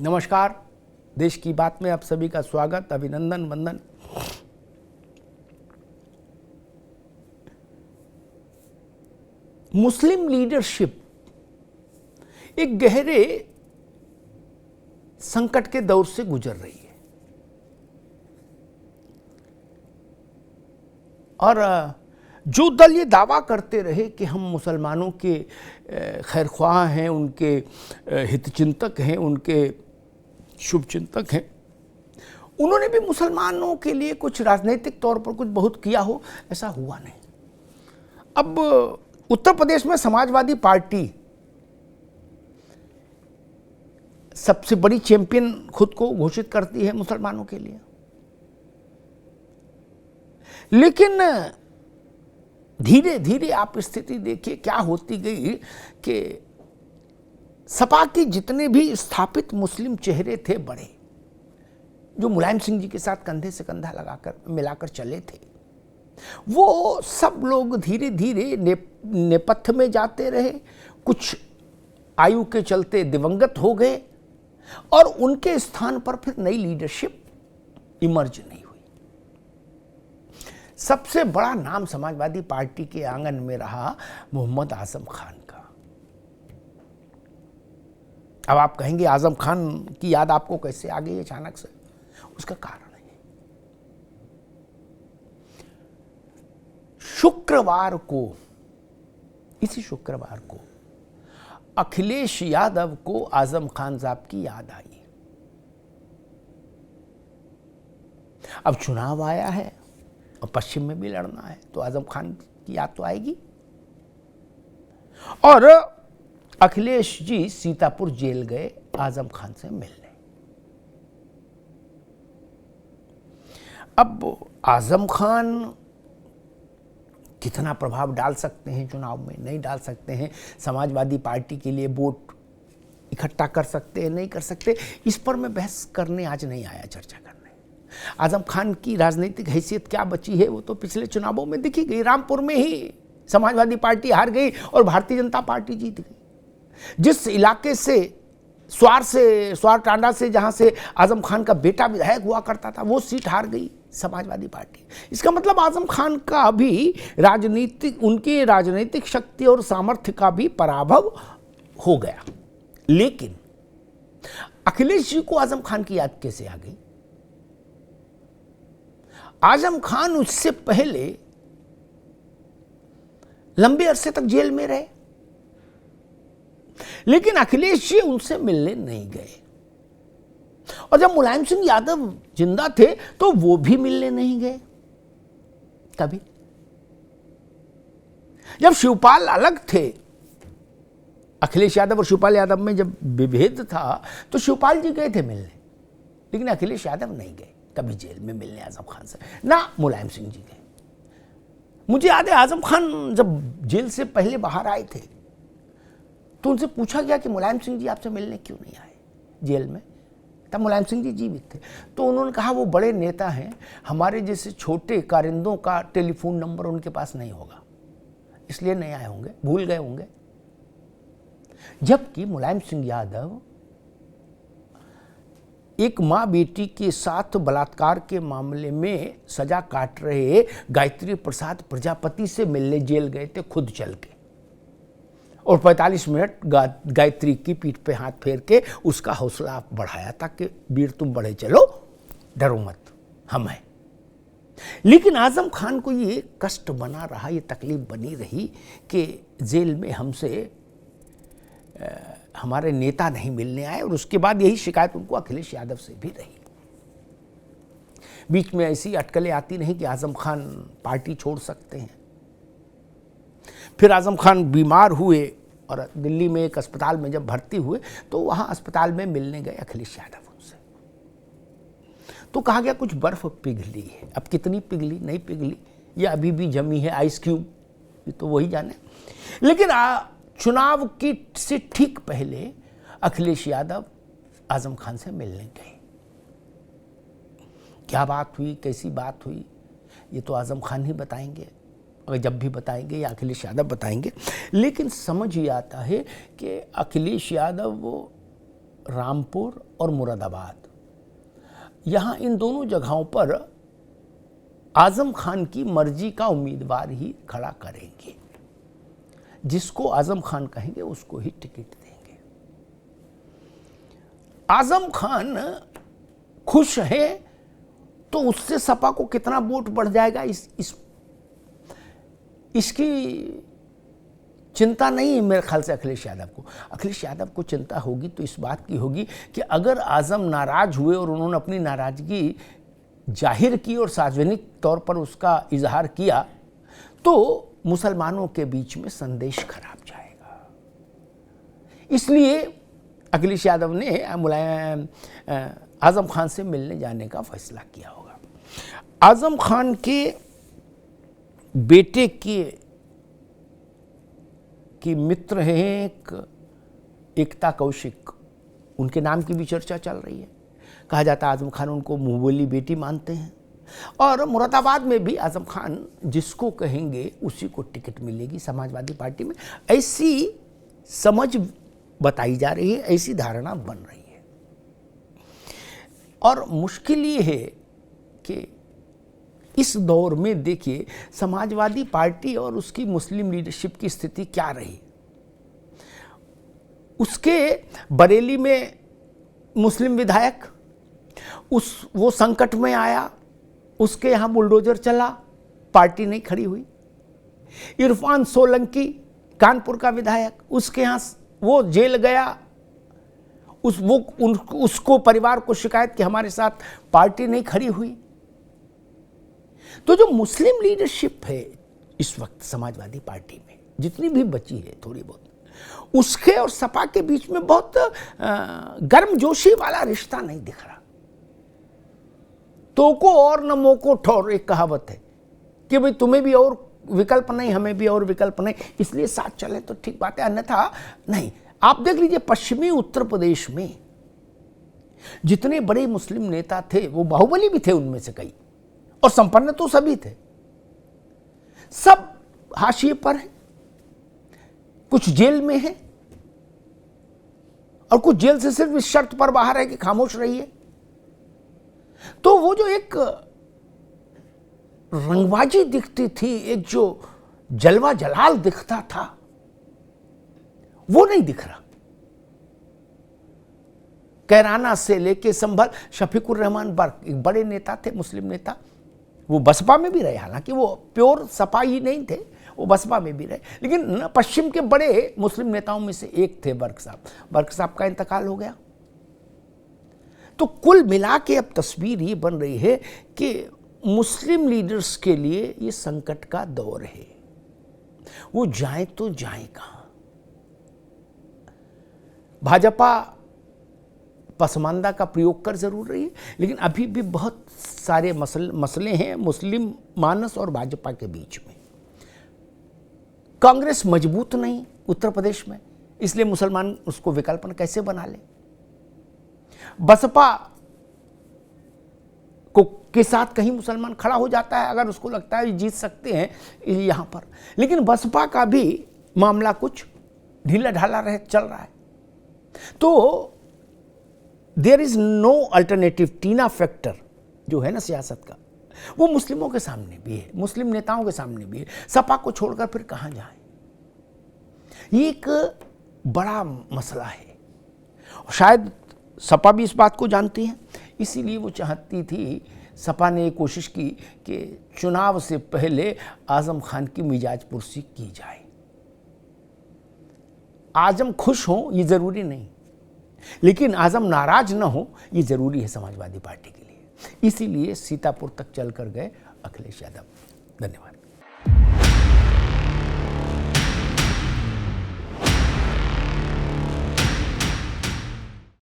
नमस्कार। देश की बात में आप सभी का स्वागत, अभिनंदन, वंदन। मुस्लिम लीडरशिप एक गहरे संकट के दौर से गुजर रही है और जो दल ये दावा करते रहे कि हम मुसलमानों के खैरख्वाह हैं, उनके हितचिंतक हैं, उनके शुभचिंतक हैं, उन्होंने भी मुसलमानों के लिए कुछ राजनीतिक तौर पर कुछ बहुत किया हो, ऐसा हुआ नहीं। अब उत्तर प्रदेश में समाजवादी पार्टी सबसे बड़ी चैंपियन खुद को घोषित करती है मुसलमानों के लिए, लेकिन धीरे धीरे आप स्थिति देखिए क्या होती गई कि सपा के जितने भी स्थापित मुस्लिम चेहरे थे बड़े, जो मुलायम सिंह जी के साथ कंधे से कंधा लगाकर मिलाकर चले थे, वो सब लोग धीरे धीरे नेपथ्य में जाते रहे। कुछ आयु के चलते दिवंगत हो गए और उनके स्थान पर फिर नई लीडरशिप इमर्ज नहीं हुई। सबसे बड़ा नाम समाजवादी पार्टी के आंगन में रहा मोहम्मद आजम खान का। अब आप कहेंगे आजम खान की याद आपको कैसे आ गई अचानक से? उसका कारण है, शुक्रवार को, इसी शुक्रवार को अखिलेश यादव को आजम खान साहब की याद आई। अब चुनाव आया है और पश्चिम में भी लड़ना है, तो आजम खान की याद तो आएगी। और अखिलेश जी सीतापुर जेल गए आजम खान से मिलने। अब आजम खान कितना प्रभाव डाल सकते हैं चुनाव में, नहीं डाल सकते हैं, समाजवादी पार्टी के लिए वोट इकट्ठा कर सकते हैं, नहीं कर सकते, इस पर मैं बहस करने आज नहीं आया, चर्चा करने। आजम खान की राजनीतिक हैसियत क्या बची है वो तो पिछले चुनावों में दिखी गई। रामपुर में ही समाजवादी पार्टी हार गई और भारतीय जनता पार्टी जीत गई। जिस इलाके से स्वार टांडा से, जहां से आजम खान का बेटा विधायक हुआ करता था, वो सीट हार गई समाजवादी पार्टी। इसका मतलब आजम खान का भी उनके राजनीतिक शक्ति और सामर्थ्य का भी पराभव हो गया। लेकिन अखिलेश जी को आजम खान की याद कैसे आ गई? आजम खान उससे पहले लंबे अरसे तक जेल में रहे, लेकिन अखिलेश जी उनसे मिलने नहीं गए। और जब मुलायम सिंह यादव जिंदा थे तो वो भी मिलने नहीं गए। कभी जब शिवपाल अलग थे, अखिलेश यादव और शिवपाल यादव में जब विभेद था, तो शिवपाल जी गए थे मिलने, लेकिन अखिलेश यादव नहीं गए कभी जेल में मिलने आजम खान से, ना मुलायम सिंह जी गए। मुझे याद है आजम खान जब जेल से पहले बाहर आए थे तो उनसे पूछा गया कि मुलायम सिंह जी आपसे मिलने क्यों नहीं आए जेल में? तब मुलायम सिंह जी जीवित थे। तो उन्होंने कहा वो बड़े नेता हैं, हमारे जैसे छोटे कारिंदों का टेलीफोन नंबर उनके पास नहीं होगा, इसलिए नहीं आए होंगे, भूल गए होंगे। जबकि मुलायम सिंह यादव एक माँ बेटी के साथ बलात्कार के मामले में सजा काट रहे गायत्री प्रसाद प्रजापति से मिलने जेल गए थे खुद चल के, और 45 मिनट गायत्री की पीठ पे हाथ फेर के उसका हौसला बढ़ाया था कि वीर तुम बढ़े चलो, डरो मत, हम हैं। लेकिन आजम खान को ये कष्ट बना रहा, ये तकलीफ बनी रही कि जेल में हमसे हमारे नेता नहीं मिलने आए, और उसके बाद यही शिकायत उनको अखिलेश यादव से भी रही। बीच में ऐसी अटकलें आती नहीं कि आजम खान पार्टी छोड़ सकते हैं। फिर आजम खान बीमार हुए और दिल्ली में एक अस्पताल में जब भर्ती हुए तो वहां अस्पताल में मिलने गए अखिलेश यादव उनसे, तो कहा गया कुछ बर्फ पिघली है। अब कितनी पिघली, नहीं पिघली, या अभी भी जमी है आइस क्यूब, ये तो वही जाने। लेकिन चुनाव की से ठीक पहले अखिलेश यादव आजम खान से मिलने गए। क्या बात हुई, कैसी बात हुई, ये तो आजम खान ही बताएंगे, और जब भी बताएंगे या अखिलेश यादव बताएंगे। लेकिन समझ ये आता है कि अखिलेश यादव वो रामपुर और मुरादाबाद, यहाँ इन दोनों जगहों पर आजम खान की मर्जी का उम्मीदवार ही खड़ा करेंगे। जिसको आजम खान कहेंगे उसको ही टिकट देंगे। आजम खान खुश है तो उससे सपा को कितना वोट बढ़ जाएगा इसकी चिंता नहीं है मेरे ख्याल से अखिलेश यादव को। अखिलेश यादव को चिंता होगी तो इस बात की होगी कि अगर आजम नाराज हुए और उन्होंने अपनी नाराजगी जाहिर की और सार्वजनिक तौर पर उसका इजहार किया तो मुसलमानों के बीच में संदेश खराब जाएगा। इसलिए अखिलेश यादव ने मुलायम आजम खान से मिलने जाने का फैसला किया होगा। आजम खान के बेटे की मित्र हैं एकता कौशिक, उनके नाम की भी चर्चा चल रही है। कहा जाता है आजम खान उनको मुंह बोली बेटी मानते हैं। और मुरादाबाद में भी आजम खान जिसको कहेंगे उसी को टिकट मिलेगी समाजवादी पार्टी में, ऐसी समझ बताई जा रही है, ऐसी धारणा बन रही है। और मुश्किल ये है कि इस दौर में देखिए समाजवादी पार्टी और उसकी मुस्लिम लीडरशिप की स्थिति क्या रही। उसके बरेली में मुस्लिम विधायक वो संकट में आया, उसके यहाँ बुलडोजर चला, पार्टी नहीं खड़ी हुई। इरफान सोलंकी कानपुर का विधायक, उसके यहाँ वो जेल गया, उसको परिवार को शिकायत कि हमारे साथ पार्टी नहीं खड़ी हुई। तो जो मुस्लिम लीडरशिप है इस वक्त समाजवादी पार्टी में जितनी भी बची है थोड़ी बहुत, उसके और सपा के बीच में बहुत गर्मजोशी वाला रिश्ता नहीं दिख रहा। तो को और न मोको ठोर, एक कहावत है कि भाई तुम्हें भी और विकल्प नहीं, हमें भी और विकल्प नहीं, इसलिए साथ चले तो ठीक बात है, अन्यथा नहीं। आप देख लीजिए पश्चिमी उत्तर प्रदेश में जितने बड़े मुस्लिम नेता थे वो बाहुबली भी थे उनमें से कई, और संपन्न तो सभी थे, सब हाशिए पर हैं, कुछ जेल में हैं और कुछ जेल से सिर्फ इस शर्त पर बाहर है कि खामोश रहिए। तो वो जो एक रंगबाजी दिखती थी, एक जो जलवा जलाल दिखता था, वो नहीं दिख रहा। कैराना से लेके संभल, शफीकुर रहमान बर्क एक बड़े नेता थे, मुस्लिम नेता, वो बसपा में भी रहे, हालांकि वो प्योर सपा ही नहीं थे, वो बसपा में भी रहे, लेकिन पश्चिम के बड़े मुस्लिम नेताओं में से एक थे बर्क साहब। बर्क साहब का इंतकाल हो गया। तो कुल मिला के अब तस्वीर ये बन रही है कि मुस्लिम लीडर्स के लिए ये संकट का दौर है। वो जाए तो जाए कहां। भाजपा पसमानदा का प्रयोग कर जरूर रही है, लेकिन अभी भी बहुत सारे मसले हैं मुस्लिम मानस और भाजपा के बीच में। कांग्रेस मजबूत नहीं उत्तर प्रदेश में, इसलिए मुसलमान उसको विकल्प कैसे बना ले। बसपा को के साथ कहीं मुसलमान खड़ा हो जाता है अगर उसको लगता है जीत सकते हैं यहां पर, लेकिन बसपा का भी मामला कुछ ढीला ढाला चल रहा है। तो there is no alternative. TINA factor जो है ना सियासत का, वो मुस्लिमों के सामने भी है, मुस्लिम नेताओं के सामने भी है। सपा को छोड़कर फिर कहां जाए, ये एक बड़ा मसला है। शायद सपा भी इस बात को जानती है, इसीलिए वो चाहती थी, सपा ने ये कोशिश की कि चुनाव से पहले आजम खान की मिजाज पुरसी की जाए। आजम खुश हो ये जरूरी नहीं, लेकिन आजम नाराज न हो ये जरूरी है समाजवादी पार्टी के लिए। इसीलिए सीतापुर तक चलकर गए अखिलेश यादव। धन्यवाद।